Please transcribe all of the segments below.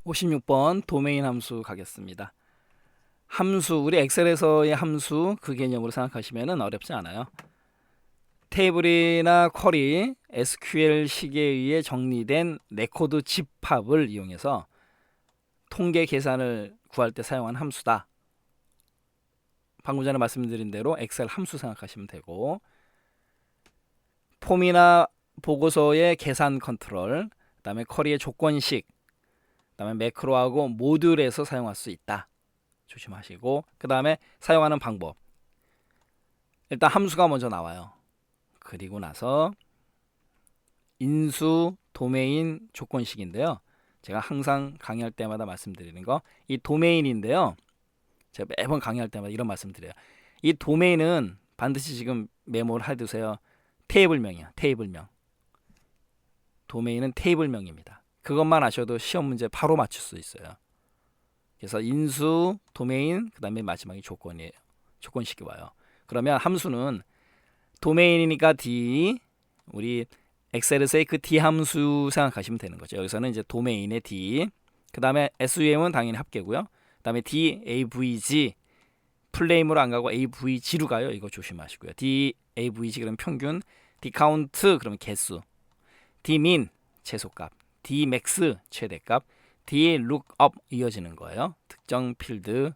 56번 도메인 함수 가겠습니다. 함수, 우리 엑셀에서의 함수 그 개념으로 생각하시면 어렵지 않아요. 테이블이나 쿼리, SQL식에 의해 정리된 레코드 집합을 이용해서 통계 계산을 구할 때 사용하는 함수다. 방금 전에 말씀드린 대로 엑셀 함수 생각하시면 되고, 폼이나 보고서의 계산 컨트롤, 그 다음에 쿼리의 조건식, 그 다음에 매크로하고 모듈에서 사용할 수 있다. 조심하시고, 그 다음에 사용하는 방법. 일단 함수가 먼저 나와요. 그리고 나서 인수 도메인 조건식인데요. 제가 항상 강의할 때마다 말씀드리는 거, 이 도메인인데요. 제가 매번 강의할 때마다 이런 말씀드려요. 이 도메인은 반드시 지금 메모를 해두세요. 테이블명이야. 테이블명. 도메인은 테이블명입니다. 그것만 아셔도 시험 문제 바로 맞출 수 있어요. 그래서 인수, 도메인, 그 다음에 마지막이 조건이에요. 조건식이 와요. 그러면 함수는 도메인이니까 D, 우리 엑셀에서의 그 D 함수 생각하시면 되는 거죠. 여기서는 이제 도메인의 D, 그 다음에 SUM은 당연히 합계고요. 그 다음에 D, AVG, 플레임으로 안 가고 AVG로 가요. 이거 조심하시고요. D, AVG 그러면 평균, D 카운트 그러면 개수, D 민 최소값, D 맥스 최대값, D 룩업 이어지는 거예요. 특정 필드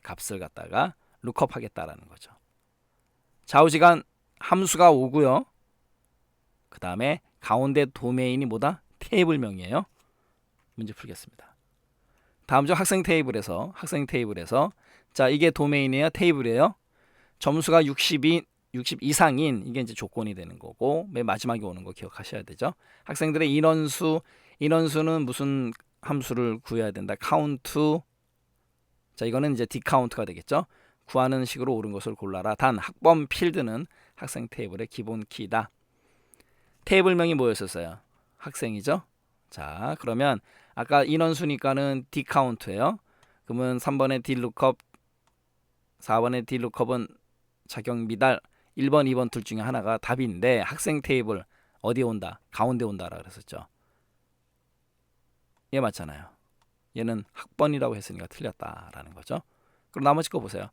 값을 갖다가 룩업 하겠다라는 거죠. 좌우지간 함수가 오고요. 그 다음에 가운데 도메인이 뭐다? 테이블명이에요. 문제 풀겠습니다. 다음 중 학생 테이블에서 자, 이게 도메인이에요. 테이블이에요. 점수가 60 이상인 이게 이제 조건이 되는 거고, 맨 마지막에 오는 거 기억하셔야 되죠. 학생들의 인원수는 무슨 함수를 구해야 된다. 카운트. 자, 이거는 이제 디카운트가 되겠죠. 구하는 식으로 옳은 것을 골라라. 단 학번 필드는 학생 테이블의 기본 키다. 테이블명이 뭐였었어요? 학생이죠. 자, 그러면 아까 인원수니까는 디카운트예요. 그러면 3번의 딜룩업, 4번의 딜룩업은 작용 미달, 1번, 2번 둘 중에 하나가 답인데 학생 테이블 어디에 온다? 가운데 온다라 그랬었죠. 얘 맞잖아요. 얘는 학번이라고 했으니까 틀렸다라는 거죠. 그럼 나머지 거 보세요.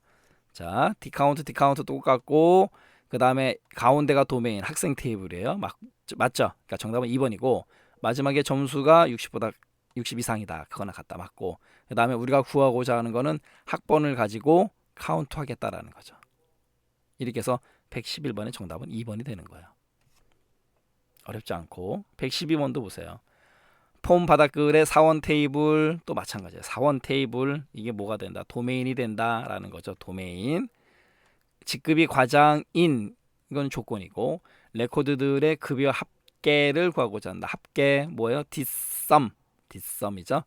자, 디카운트 똑같고, 그 다음에 가운데가 도메인 학생 테이블이에요. 맞죠? 그러니까 정답은 2번이고, 마지막에 점수가 60 이상이다. 그거나 갖다 맞고, 그 다음에 우리가 구하고자 하는 거는 학번을 가지고 카운트 하겠다라는 거죠. 이렇게 해서 111번의 정답은 2번이 되는 거예요. 어렵지 않고. 112번도 보세요. 폼 바닥글의 사원 테이블 또 마찬가지예요. 사원 테이블 이게 뭐가 된다? 도메인이 된다라는 거죠. 도메인. 직급이 과장인 이건 조건이고, 레코드들의 급여 합계를 구하고자 한다. 합계 뭐예요? 뒷섬이죠.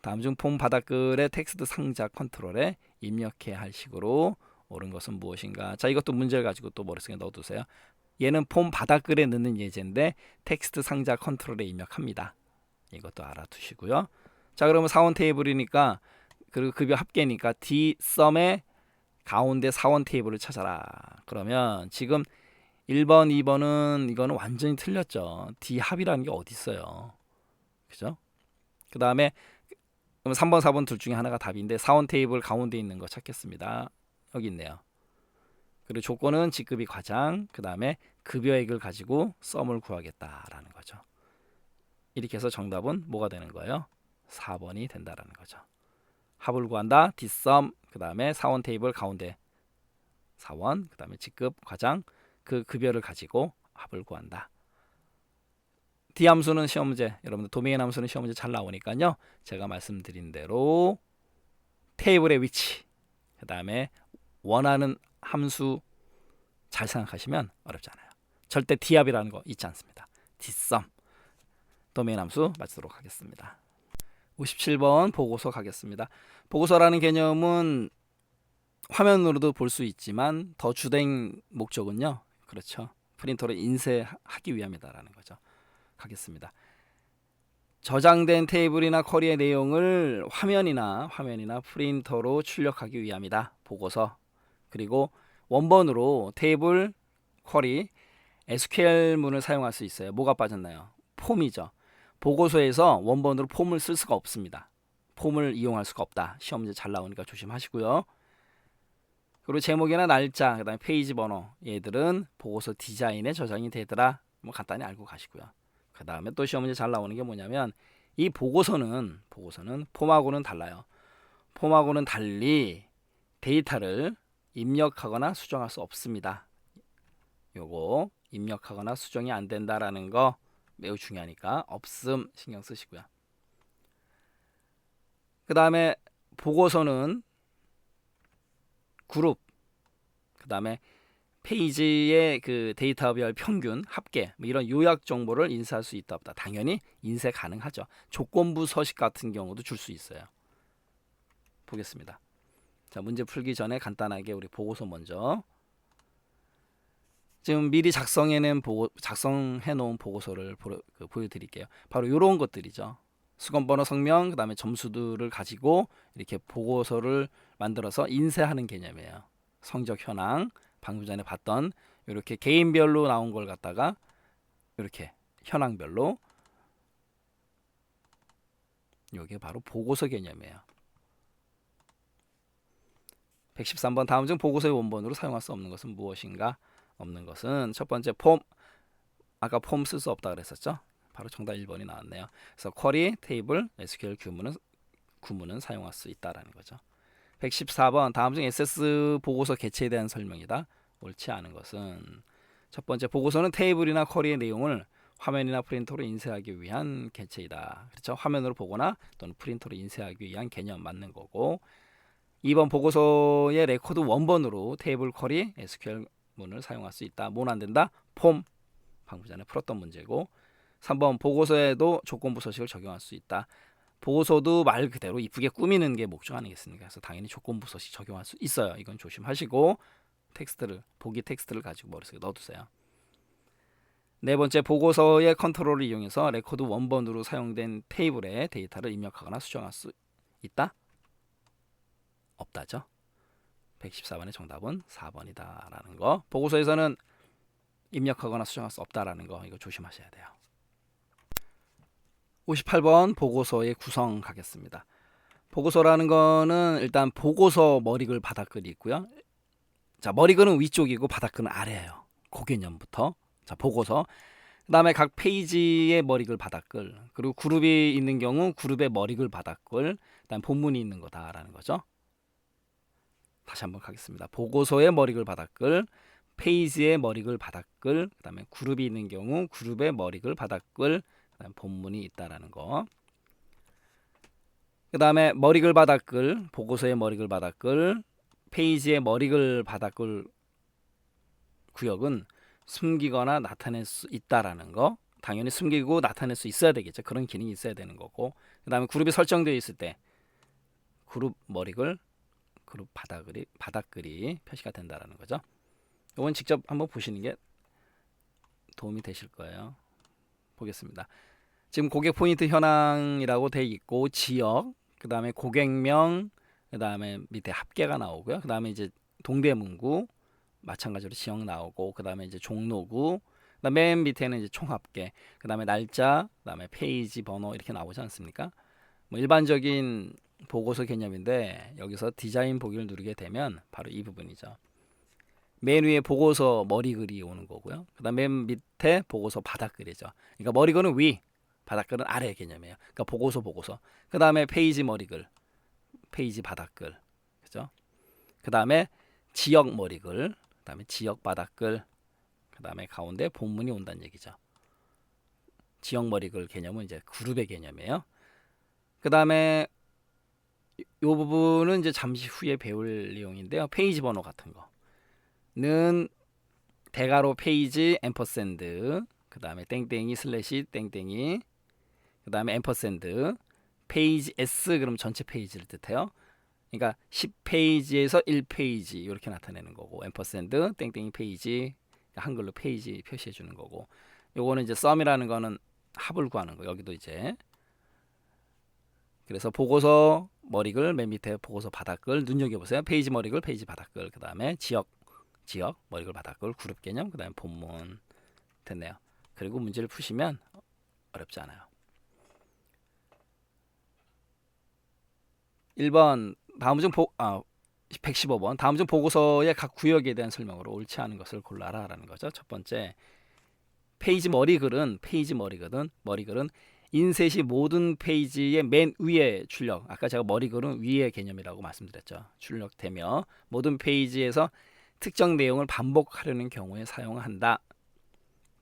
다음 중 폼 바닥글의 텍스트 상자 컨트롤에 입력해야 할 식으로 옳은 것은 무엇인가? 자, 이것도 문제를 가지고 또 머릿속에 넣어두세요. 얘는 폼 바닥글에 넣는 예제인데 텍스트 상자 컨트롤에 입력합니다. 이것도 알아두시고요. 자, 그러면 사원 테이블이니까, 그리고 급여 합계니까 D썸의 가운데 사원 테이블을 찾아라. 그러면 지금 1번, 2번은 이거는 완전히 틀렸죠. D 합이라는 게 어디 있어요. 그죠? 그 다음에 3번, 4번 둘 중에 하나가 답인데 사원 테이블 가운데 있는 거 찾겠습니다. 여기 있네요. 그리고 조건은 직급이 과장, 그 다음에 급여액을 가지고 썸을 구하겠다라는 거죠. 이렇게 해서 정답은 뭐가 되는 거예요? 4번이 된다라는 거죠. 합을 구한다. 뒷섬, 그 다음에 사원 테이블 가운데 사원, 그 다음에 직급, 과장, 그 급여를 가지고 합을 구한다. D 함수는 시험 문제, 여러분들 도메인 함수는 시험 문제 잘 나오니까요. 제가 말씀드린 대로 테이블의 위치, 그 다음에 원하는 함수 잘 생각하시면 어렵지 않아요. 절대 D합이라는 거 잊지 않습니다. 뒷섬. 도메인 함수 마치도록 하겠습니다. 57번 보고서 가겠습니다. 보고서라는 개념은 화면으로도 볼 수 있지만 더 주된 목적은요. 그렇죠. 프린터로 인쇄하기 위함이다라는 거죠. 가겠습니다. 저장된 테이블이나 쿼리의 내용을 화면이나 프린터로 출력하기 위함이다. 보고서. 그리고 원본으로 테이블, 쿼리, SQL문을 사용할 수 있어요. 뭐가 빠졌나요? 폼이죠. 보고서에서 원본으로 폼을 쓸 수가 없습니다. 폼을 이용할 수가 없다. 시험 문제 잘 나오니까 조심하시고요. 그리고 제목이나 날짜, 그다음에 페이지 번호, 얘들은 보고서 디자인에 저장이 되더라. 뭐 간단히 알고 가시고요. 그다음에 또 시험 문제 잘 나오는 게 뭐냐면 이 보고서는 폼하고는 달라요. 폼하고는 달리 데이터를 입력하거나 수정할 수 없습니다. 요거 입력하거나 수정이 안 된다라는 거 매우 중요하니까 없음 신경 쓰시고요. 그 다음에 보고서는 그룹, 그 다음에 페이지의 그 데이터별 평균, 합계 뭐 이런 요약 정보를 인쇄할 수 있다 없다. 당연히 인쇄 가능하죠. 조건부 서식 같은 경우도 줄 수 있어요. 보겠습니다. 자, 문제 풀기 전에 간단하게 우리 보고서 먼저. 지금 미리 작성해 놓은 보고서를 보여드릴게요. 바로 이런 것들이죠. 수건번호, 성명, 그 다음에 점수들을 가지고 이렇게 보고서를 만들어서 인쇄하는 개념이에요. 성적 현황, 방금 전에 봤던 이렇게 개인별로 나온 걸 갖다가 이렇게 현황별로, 이게 바로 보고서 개념이에요. 113번 다음 중 보고서의 원본으로 사용할 수 없는 것은 무엇인가? 없는 것은 첫 번째 폼, 아까 폼 쓸 수 없다 그랬었죠. 바로 정답 1번이 나왔네요. 그래서 쿼리, 테이블, SQL 구문은 사용할 수 있다라는 거죠. 114번 다음 중 SS 보고서 개체에 대한 설명이다. 옳지 않은 것은 첫 번째 보고서는 테이블이나 쿼리의 내용을 화면이나 프린터로 인쇄하기 위한 개체이다. 그렇죠? 화면으로 보거나 또는 프린터로 인쇄하기 위한 개념 맞는 거고. 2번 보고서의 레코드 원본으로 테이블, 쿼리, SQL 문을 사용할 수 있다. 뭐는 안 된다? 폼. 방금 전에 풀었던 문제고. 3번 보고서에도 조건부 서식을 적용할 수 있다. 보고서도 말 그대로 이쁘게 꾸미는 게 목적 아니겠습니까? 그래서 당연히 조건부 서식 적용할 수 있어요. 이건 조심하시고 보기 텍스트를 가지고 머릿속에 넣어두세요. 네 번째 보고서의 컨트롤을 이용해서 레코드 원본으로 사용된 테이블에 데이터를 입력하거나 수정할 수 있다? 없다죠. 114번의 정답은 4번이다라는 거. 보고서에서는 입력하거나 수정할 수 없다라는 거, 이거 조심하셔야 돼요. 58번 보고서의 구성 가겠습니다. 보고서라는 거는 일단 보고서 머리글 바닥글이 있고요. 자, 머리글은 위쪽이고 바닥글은 아래예요. 그 개념부터. 자, 보고서. 그다음에 각 페이지의 머리글 바닥글, 그리고 그룹이 있는 경우 그룹의 머리글 바닥글, 그다음 본문이 있는 거다라는 거죠. 다시 한번 가겠습니다. 보고서의 머리글 바닥글, 페이지의 머리글 바닥글, 그다음에 그룹이 있는 경우 그룹의 머리글 바닥글, 그다음에 본문이 있다라는 거. 그다음에 머리글 바닥글, 보고서의 머리글 바닥글, 페이지의 머리글 바닥글 구역은 숨기거나 나타낼 수 있다라는 거. 당연히 숨기고 나타낼 수 있어야 되겠죠. 그런 기능이 있어야 되는 거고. 그다음에 그룹이 설정되어 있을 때 그룹 머리글, 그룹 바닥글이 표시가 된다라는 거죠. 이건 직접 한번 보시는 게 도움이 되실 거예요. 보겠습니다. 지금 고객 포인트 현황이라고 돼 있고 지역, 그 다음에 고객명, 그 다음에 밑에 합계가 나오고요. 그 다음에 이제 동대문구 마찬가지로 지역 나오고, 그 다음에 이제 종로구, 그다음 맨 밑에는 이제 총합계, 그 다음에 날짜, 그 다음에 페이지 번호 이렇게 나오지 않습니까? 뭐 일반적인 보고서 개념인데 여기서 디자인 보기를 누르게 되면 바로 이 부분이죠. 맨 위에 보고서 머리글이 오는 거고요. 그 다음 맨 밑에 보고서 바닥글이죠. 그러니까 머리글은 위, 바닥글은 아래 개념이에요. 그러니까 보고서. 그 다음에 페이지 머리글, 페이지 바닥글, 그죠? 그 다음에 지역 머리글, 그 다음에 지역 바닥글, 그 다음에 가운데 본문이 온다는 얘기죠. 지역 머리글 개념은 이제 그룹의 개념이에요. 그 다음에 이 부분은 이제 잠시 후에 배울 내용인데요. 페이지 번호 같은 거는 대괄호 페이지 앰퍼샌드, 그 다음에 땡땡이 슬래시 땡땡이, 그 다음에 앰퍼샌드, 페이지 S 그럼 전체 페이지를 뜻해요. 그러니까 10페이지에서 1페이지 이렇게 나타내는 거고, 앰퍼샌드 땡땡이 페이지, 한글로 페이지 표시해 주는 거고, 요거는 이제 썸이라는 거는 합을 구하는 거. 여기도 이제 그래서 보고서 머리글 맨 밑에 보고서 바닥글 눈여겨보세요. 페이지 머리글, 페이지 바닥글, 그 다음에 지역 머리글 바닥글, 그룹 개념, 그 다음에 본문 됐네요. 그리고 문제를 푸시면 어렵지 않아요. 1번 다음 중 115번 다음 중 보고서의 각 구역에 대한 설명으로 옳지 않은 것을 골라라라는 거죠. 첫 번째, 페이지 머리글은 인셋이 모든 페이지의 맨 위에 출력. 아까 제가 머리글은 위의 개념이라고 말씀드렸죠. 출력되며 모든 페이지에서 특정 내용을 반복하려는 경우에 사용한다.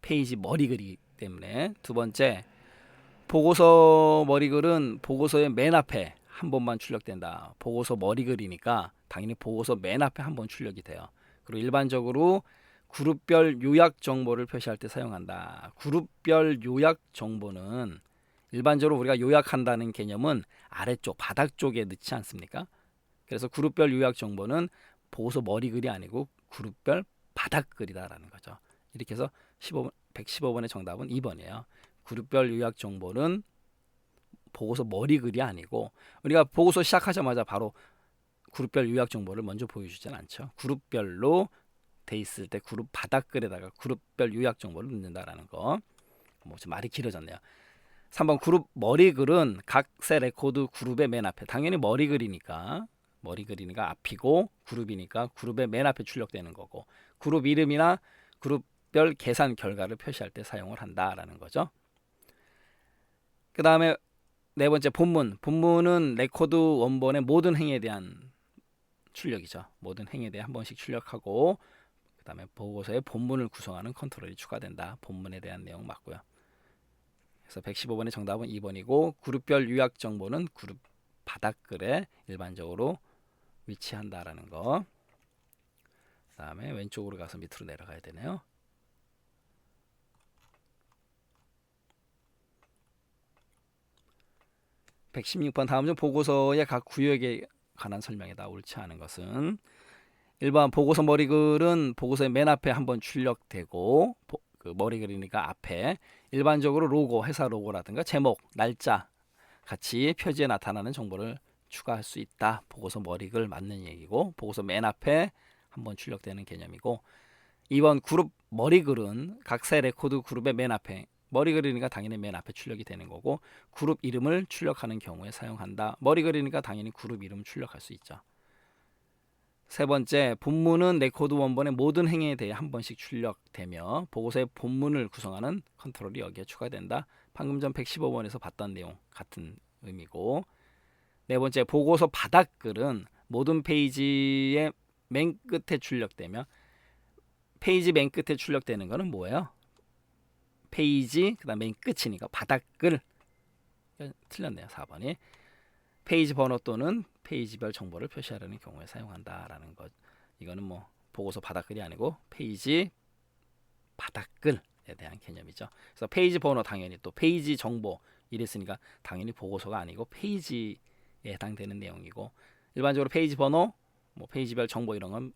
페이지 머리글이기 때문에. 두 번째, 보고서 머리글은 보고서의 맨 앞에 한 번만 출력된다. 보고서 머리글이니까 당연히 보고서 맨 앞에 한 번 출력이 돼요. 그리고 일반적으로 그룹별 요약 정보를 표시할 때 사용한다. 그룹별 요약 정보는 일반적으로 우리가 요약한다는 개념은 아래쪽 바닥 쪽에 넣지 않습니까? 그래서 그룹별 요약 정보는 보고서 머리글이 아니고 그룹별 바닥글이다라는 거죠. 이렇게 해서 115번의 정답은 2번이에요. 그룹별 요약 정보는 보고서 머리글이 아니고, 우리가 보고서 시작하자마자 바로 그룹별 요약 정보를 먼저 보여주진 않죠. 그룹별로 돼 있을 때 그룹 바닥글에다가 그룹별 요약 정보를 넣는다라는 거. 좀 말이 길어졌네요. 3번 그룹 머리글은 각 셀 레코드 그룹의 맨 앞에, 당연히 머리글이니까 앞이고 그룹이니까 그룹의 맨 앞에 출력되는 거고, 그룹 이름이나 그룹별 계산 결과를 표시할 때 사용을 한다라는 거죠. 그 다음에 네 번째, 본문은 레코드 원본의 모든 행에 대한 출력이죠. 모든 행에 대해 한 번씩 출력하고, 그 다음에 보고서의 본문을 구성하는 컨트롤이 추가된다. 본문에 대한 내용 맞고요. 그래서 115번의 정답은 2번이고, 그룹별 요약 정보는 그룹 바닥글에 일반적으로 위치한다라는 거. 그 다음에 왼쪽으로 가서 밑으로 내려가야 되네요. (116번) 다음 중 보고서의 각 구역에 관한 설명이다. 옳지 않은 것은 1번 보고서 머리글은 보고서의 맨 앞에 한번 출력되고, 그 머리글이니까 앞에 일반적으로 로고, 회사 로고라든가 제목, 날짜 같이 표지에 나타나는 정보를 추가할 수 있다. 보고서 머리글 맞는 얘기고, 보고서 맨 앞에 한번 출력되는 개념이고, 2번 그룹 머리글은 각 셀 레코드 그룹의 맨 앞에, 머리글이니까 당연히 맨 앞에 출력이 되는 거고, 그룹 이름을 출력하는 경우에 사용한다. 머리글이니까 당연히 그룹 이름을 출력할 수 있죠. 세 번째, 본문은 레코드 원본의 모든 행에 대해 한 번씩 출력되며 보고서의 본문을 구성하는 컨트롤이 여기에 추가된다. 방금 전 115번에서 봤던 내용 같은 의미고, 네 번째, 보고서 바닥글은 모든 페이지의 맨 끝에 출력되며, 페이지 맨 끝에 출력되는 거는 뭐예요? 페이지 그다음 맨 끝이니까 바닥글. 틀렸네요. 4번이. 페이지 번호 또는 페이지별 정보를 표시하려는 경우에 사용한다라는 것. 이거는 뭐 보고서 바닥글이 아니고 페이지 바닥글에 대한 개념이죠. 그래서 페이지 번호 당연히 또 페이지 정보 이랬으니까 당연히 보고서가 아니고 페이지에 해당되는 내용이고, 일반적으로 페이지 번호, 뭐 페이지별 정보 이런 건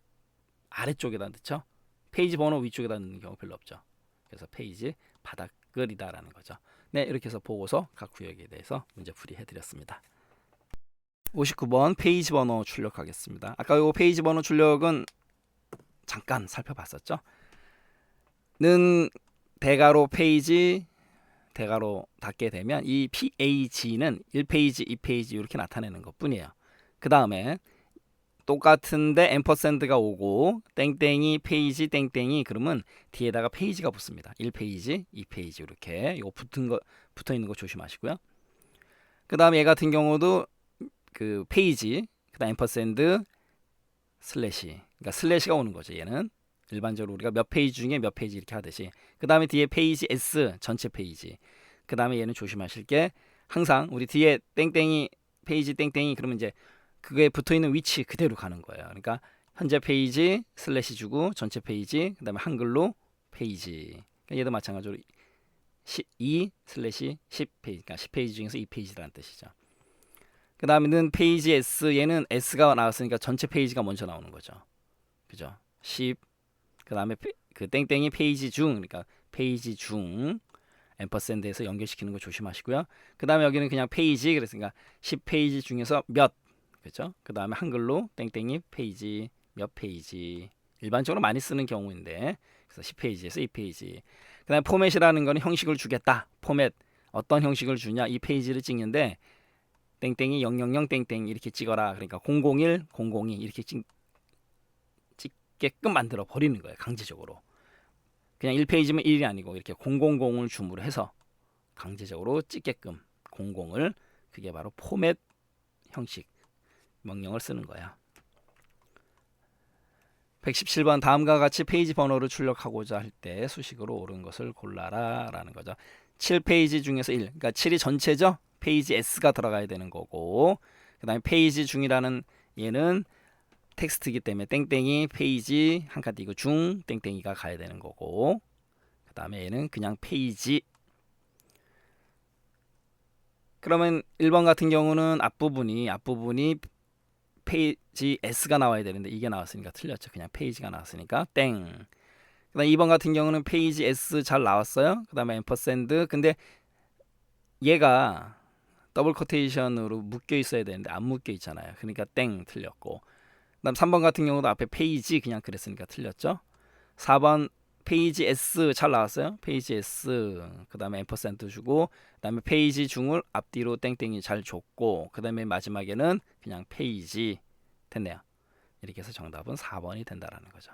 아래쪽에다 넣죠. 페이지 번호 위쪽에다 넣는 경우 별로 없죠. 그래서 페이지 바닥글이다라는 거죠. 네, 이렇게 해서 보고서 각 구역에 대해서 문제풀이 해드렸습니다. 59번 페이지 번호 출력하겠습니다. 아까 이 페이지 번호 출력은 잠깐 살펴봤었죠. 는 대괄호 페이지 대괄호 닫게 되면 이 PAG는 1페이지, 2페이지 이렇게 나타내는 것 뿐이에요. 그 다음에 똑같은데 앰퍼샌드가 오고 땡땡이 페이지 땡땡이 그러면 뒤에다가 페이지가 붙습니다. 1페이지, 2페이지 이렇게 이거 붙어 있는 거 조심하시고요. 그 다음에 얘 같은 경우도 그 페이지, 그다음 앰퍼샌드, 슬래시, 그러니까 슬래시가 오는 거죠. 얘는 일반적으로 우리가 몇 페이지 중에 몇 페이지 이렇게 하듯이. 그 다음에 뒤에 페이지 S 전체 페이지. 그 다음에 얘는 조심하실 게 항상 우리 뒤에 땡땡이 페이지 땡땡이 그러면 이제 그게 붙어 있는 위치 그대로 가는 거예요. 그러니까 현재 페이지 슬래시 주고 전체 페이지, 그 다음에 한글로 페이지. 그러니까 얘도 마찬가지로 2 슬래시 10페이지, 그러니까 10페이지 중에서 2페이지라는 뜻이죠. 그 다음에는 페이지 S, 얘는 S가 나왔으니까 전체 페이지가 먼저 나오는 거죠. 그죠? 10. 그 다음에 그 땡땡이 페이지 중, 그러니까 페이지 중 앰퍼샌드에서 연결시키는 거 조심하시고요. 그 다음에 여기는 그냥 페이지, 그랬으니까 10페이지 중에서 몇, 그죠? 그 다음에 한글로 땡땡이 페이지 몇 페이지, 일반적으로 많이 쓰는 경우인데, 그래서 10페이지에서 2페이지. 그 다음에 포맷이라는 거는 형식을 주겠다. 포맷, 어떤 형식을 주냐, 이 페이지를 찍는데 땡땡이 000 땡땡 이렇게 찍어라. 그러니까 001, 002 이렇게 찍게끔 만들어 버리는 거예요. 강제적으로. 그냥 1페이지면 1이 아니고 이렇게 000을 줌으로 해서 강제적으로 찍게끔 00을 그게 바로 포맷 형식 명령을 쓰는 거야. 117번 다음과 같이 페이지 번호를 출력하고자 할 때 수식으로 옳은 것을 골라라 라는 거죠. 7페이지 중에서 1, 그러니까 7이 전체죠. 페이지 S가 들어가야 되는 거고, 그 다음에 페이지 중이라는 얘는 텍스트이기 때문에 땡땡이 페이지 한 칸 띄고 중 땡땡이가 가야 되는 거고, 그 다음에 얘는 그냥 페이지. 그러면 1번 같은 경우는 앞부분이 페이지 S가 나와야 되는데 이게 나왔으니까 틀렸죠. 그냥 페이지가 나왔으니까 땡. 그 다음에 2번 같은 경우는 페이지 S 잘 나왔어요. 그 다음에 앰퍼샌드. 근데 얘가 더블 코테이션으로 묶여 있어야 되는데 안 묶여 있잖아요. 그러니까 땡 틀렸고, 그 다음 3번 같은 경우도 앞에 페이지 그냥 그랬으니까 틀렸죠. 4번 페이지 S 잘 나왔어요. 페이지 S 그 다음에 앰퍼센트 주고, 그 다음에 페이지 중을 앞뒤로 땡땡이 잘 줬고, 그 다음에 마지막에는 그냥 페이지 됐네요. 이렇게 해서 정답은 4번이 된다라는 거죠.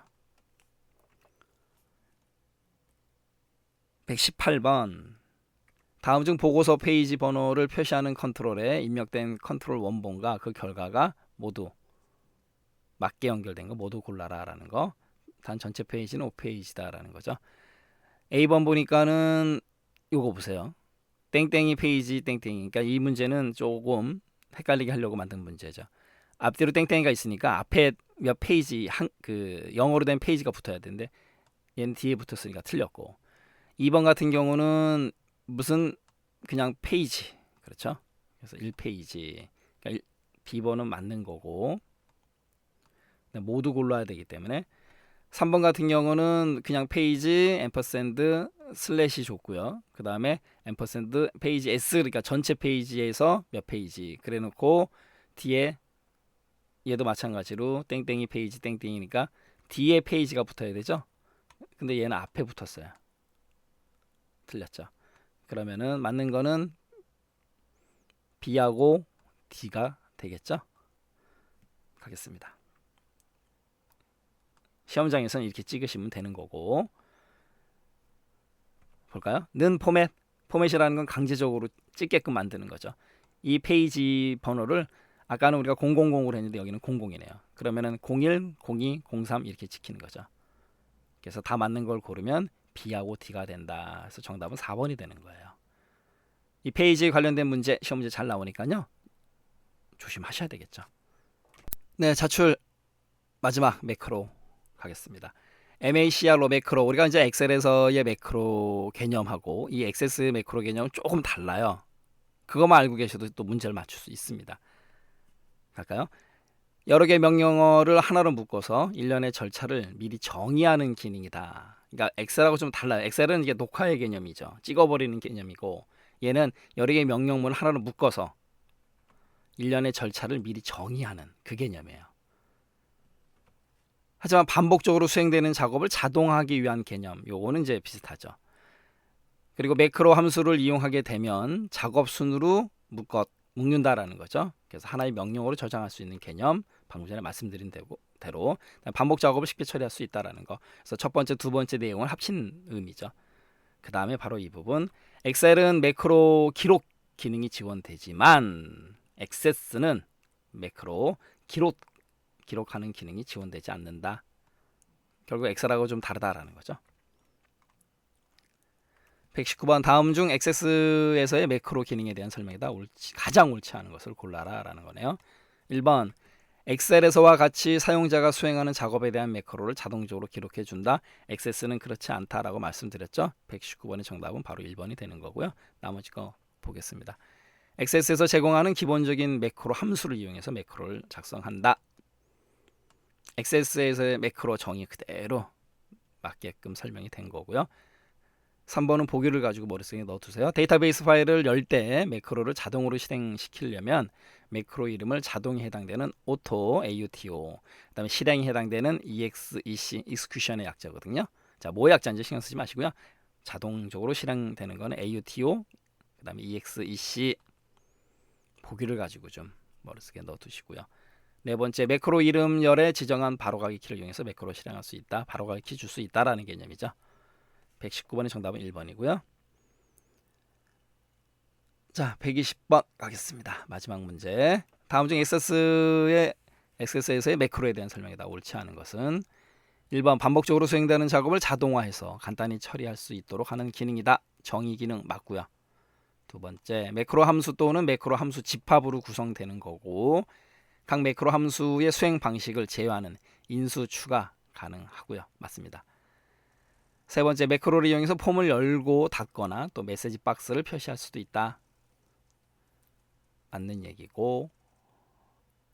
118번 다음 중 보고서 페이지 번호를 표시하는 컨트롤에 입력된 컨트롤 원본과 그 결과가 모두 맞게 연결된 거 모두 골라라 라는 거. 단 전체 페이지는 5페이지다 라는 거죠. A번 보니까는 요거 보세요. 땡땡이 페이지 땡땡이. 그러니까 이 문제는 조금 헷갈리게 하려고 만든 문제죠. 앞뒤로 땡땡이가 있으니까 앞에 몇 페이지 그 영어로 된 페이지가 붙어야 되는데 얘는 뒤에 붙었으니까 틀렸고, 2번 같은 경우는 무슨 그냥 페이지, 그렇죠? 그래서 1페이지. 그러니까 B번은 맞는 거고 모두 골라야 되기 때문에. 3번 같은 경우는 그냥 페이지 앰퍼샌드 슬래시 줬고요. 그 다음에 앰퍼샌드 페이지 S, 그러니까 전체 페이지에서 몇 페이지 그래 놓고 뒤에 얘도 마찬가지로 땡땡이 페이지 땡땡이니까 뒤에 페이지가 붙어야 되죠. 근데 얘는 앞에 붙었어요. 틀렸죠. 그러면은 맞는 거는 B하고 D가 되겠죠. 가겠습니다. 시험장에서는 이렇게 찍으시면 되는 거고. 볼까요? 는 포맷이라는 건 강제적으로 찍게끔 만드는 거죠. 이 페이지 번호를 아까는 우리가 000으로 했는데 여기는 00이네요. 그러면은 01, 02, 03 이렇게 찍히는 거죠. 그래서 다 맞는 걸 고르면 B하고 D가 된다. 그래서 정답은 4번이 되는 거예요. 이 페이지에 관련된 문제, 시험 문제 잘 나오니까요. 조심하셔야 되겠죠. 네, 자출 마지막 매크로 가겠습니다. MACR로 매크로, 우리가 이제 엑셀에서의 매크로 개념하고 이 액세스 매크로 개념은 조금 달라요. 그것만 알고 계셔도 또 문제를 맞출 수 있습니다. 갈까요? 여러 개의 명령어를 하나로 묶어서 일련의 절차를 미리 정의하는 기능이다. 그러니까 엑셀하고 좀 달라요. 엑셀은 이게 녹화의 개념이죠. 찍어버리는 개념이고, 얘는 여러 개의 명령문을 하나로 묶어서 일련의 절차를 미리 정의하는 그 개념이에요. 하지만 반복적으로 수행되는 작업을 자동화하기 위한 개념, 요거는 이제 비슷하죠. 그리고 매크로 함수를 이용하게 되면 작업 순으로 묶는다라는 거죠. 그래서 하나의 명령어로 저장할 수 있는 개념, 방금 전에 말씀드린 대로 반복 작업을 쉽게 처리할 수 있다라는 거. 그래서 첫 번째, 두 번째 내용을 합친 의미죠. 그 다음에 바로 이 부분. 엑셀은 매크로 기록 기능이 지원되지만 액세스는 매크로 기록하는 기능이 지원되지 않는다. 결국 엑셀하고 좀 다르다라는 거죠. 119번 다음 중 액세스에서의 매크로 기능에 대한 설명이다. 가장 옳지 않은 것을 골라라 라는 거네요. 1번 엑셀에서와 같이 사용자가 수행하는 작업에 대한 매크로를 자동적으로 기록해 준다. 액세스는 그렇지 않다라고 말씀드렸죠. 119번의 정답은 바로 1번이 되는 거고요. 나머지 거 보겠습니다. 액세스에서 제공하는 기본적인 매크로 함수를 이용해서 매크로를 작성한다. 액세스에서의 매크로 정의 그대로 맞게끔 설명이 된 거고요. 3번은 보기를 가지고 머릿속에 넣어두세요. 데이터베이스 파일을 열 때 매크로를 자동으로 실행시키려면 매크로 이름을 자동에 해당되는 auto, AUTO, 그 다음에 실행에 해당되는 EXEC, execution의 약자거든요. 자, 뭐 약자인지 신경 쓰지 마시고요. 자동적으로 실행되는 거는 AUTO, 그 다음에 EXEC 보기를 가지고 좀 머릿속에 넣어두시고요. 네 번째, 매크로 이름열에 지정한 바로가기 키를 이용해서 매크로 실행할 수 있다. 바로가기 키 줄 수 있다라는 개념이죠. 119번의 정답은 1번이고요. 자, 120번 가겠습니다. 마지막 문제. 다음 중 XS에서의 매크로에 대한 설명이다. 옳지 않은 것은 1번 반복적으로 수행되는 작업을 자동화해서 간단히 처리할 수 있도록 하는 기능이다. 정의 기능 맞고요. 두 번째, 매크로 함수 또는 매크로 함수 집합으로 구성되는 거고 각 매크로 함수의 수행 방식을 제어하는 인수 추가 가능하고요. 맞습니다. 세 번째, 매크로를 이용해서 폼을 열고 닫거나 또 메시지 박스를 표시할 수도 있다. 맞는 얘기고,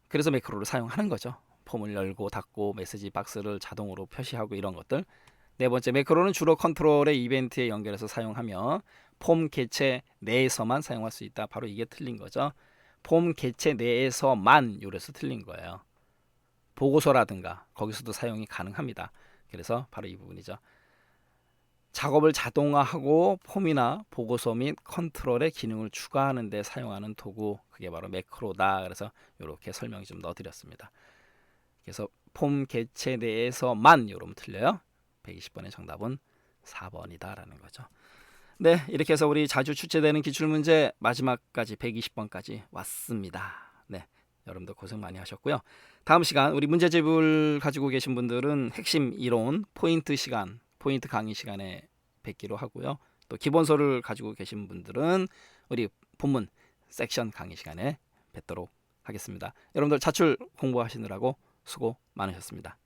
그래서 매크로를 사용하는 거죠. 폼을 열고 닫고 메시지 박스를 자동으로 표시하고 이런 것들. 네 번째, 매크로는 주로 컨트롤의 이벤트에 연결해서 사용하며 폼 개체 내에서만 사용할 수 있다. 바로 이게 틀린 거죠. 폼 개체 내에서만 요래서 틀린 거예요. 보고서라든가 거기서도 사용이 가능합니다. 그래서 바로 이 부분이죠. 작업을 자동화하고 폼이나 보고서 및 컨트롤의 기능을 추가하는 데 사용하는 도구, 그게 바로 매크로다. 그래서 이렇게 설명 좀 넣어드렸습니다. 그래서 폼 개체 내에서만 이러면 틀려요. 120번의 정답은 4번이다라는 거죠. 네, 이렇게 해서 우리 자주 출제되는 기출문제 마지막까지 120번까지 왔습니다. 네, 여러분들 고생 많이 하셨고요. 다음 시간 우리 문제집을 가지고 계신 분들은 핵심 이론, 포인트 시간, 포인트 강의 시간에 뵙기로 하고요. 또 기본서를 가지고 계신 분들은 우리 본문 섹션 강의 시간에 뵙도록 하겠습니다. 여러분들 자출 공부하시느라고 수고 많으셨습니다.